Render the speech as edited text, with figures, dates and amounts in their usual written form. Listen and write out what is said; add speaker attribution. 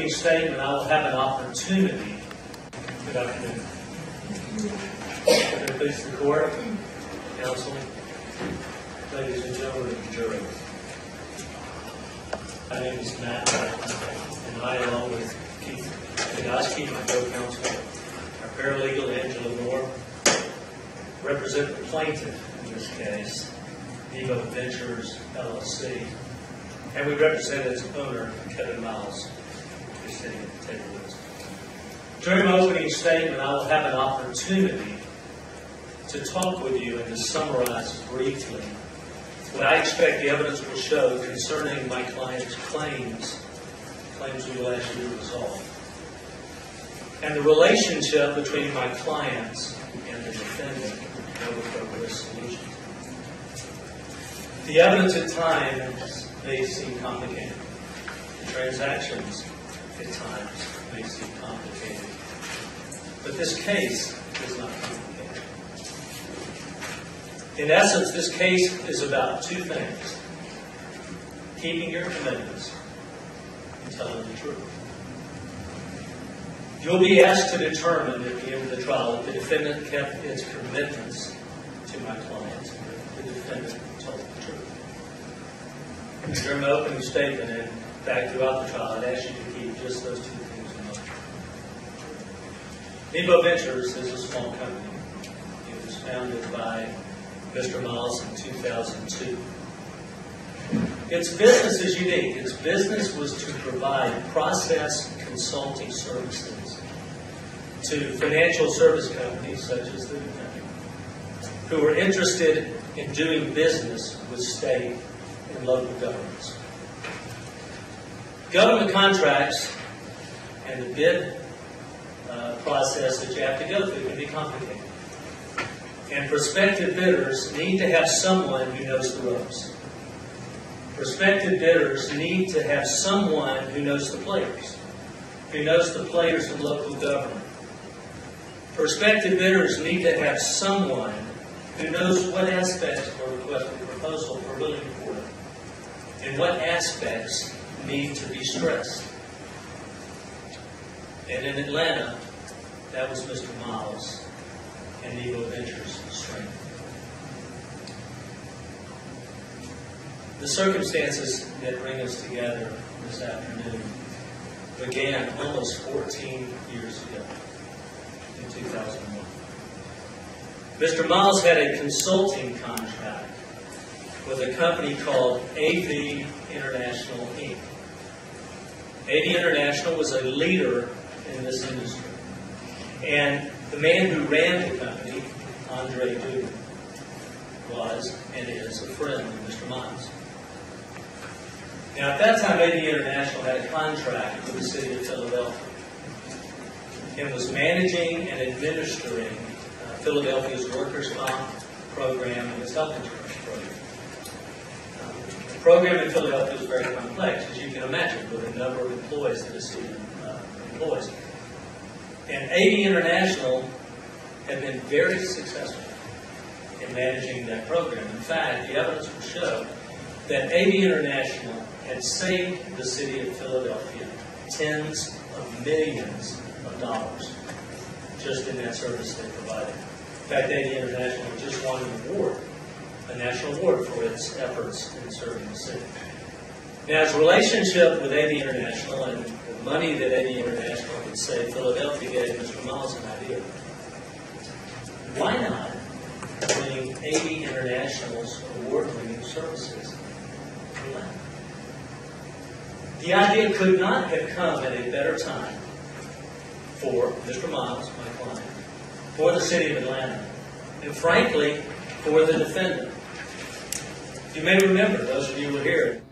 Speaker 1: opening statement, I will have an opportunity. Good afternoon. Please the court, counsel, ladies and gentlemen of the jury. My name is Matt, and I, along with Keith Godoski, my co-counsel, our paralegal, Angela Moore, represent the plaintiff in this case, Nebo Ventures, LLC, and we represent its owner, Kevin Miles, who's sitting at the table with us. During my opening statement, I will have an opportunity to talk with you and to summarize briefly what I expect the evidence will show concerning my client's claims we will ask you to resolve, and the relationship between my clients and the defendant, Nebo Risk Solutions. The evidence at times may seem complicated. The transactions at times may seem complicated. But this case is not complicated. In essence, this case is about two things: keeping your commitments and telling the truth. You'll be asked to determine at the end of the trial if the defendant kept its commitments to my client, if the defendant told the truth. During my opening statement and back throughout the trial, I'd ask you to keep just those two things in mind. Nebo Ventures is a small company. It was founded by Mr. Miles in 2002. Its business is unique. Its business was to provide process consulting services to financial service companies such as the defendant, who were interested in doing business with state and local governments. Government contracts and the bid process that you have to go through can be complicated. And prospective bidders need to have someone who knows the ropes. Prospective bidders need to have someone who knows the players in local government. Prospective bidders need to have someone who knows what aspects of a requested proposal are really important and what aspects need to be stressed. And in Atlanta, that was Mr. Miles and Nebo Ventures' strength. The circumstances that bring us together this afternoon began almost 14 years ago, in 2001. Mr. Miles had a consulting contract with a company called AV International, Inc. AV International was a leader in this industry. And the man who ran the company, Andre Dugan, was and is a friend of Mr. Miles. Now, at that time, AV International had a contract with the city of Philadelphia and was managing and administering Philadelphia's workers' comp program and its health insurance program. The program in Philadelphia is very complex, as you can imagine, with a number of employees that the city employs. And AV International had been very successful in managing that program. In fact, the evidence will show that AV International had saved the city of Philadelphia tens of millions of dollars just in that service they provided. In fact, AV International just won an award, a national award, for its efforts in serving the city. Now, its relationship with AV International and the money that AV International could save Philadelphia gave Mr. Miles an idea. Why not bring AV International's award-winning services to Atlanta? The idea could not have come at a better time for Mr. Miles, my client, for the city of Atlanta, and frankly, for the defendant. You may remember, those of you who were here,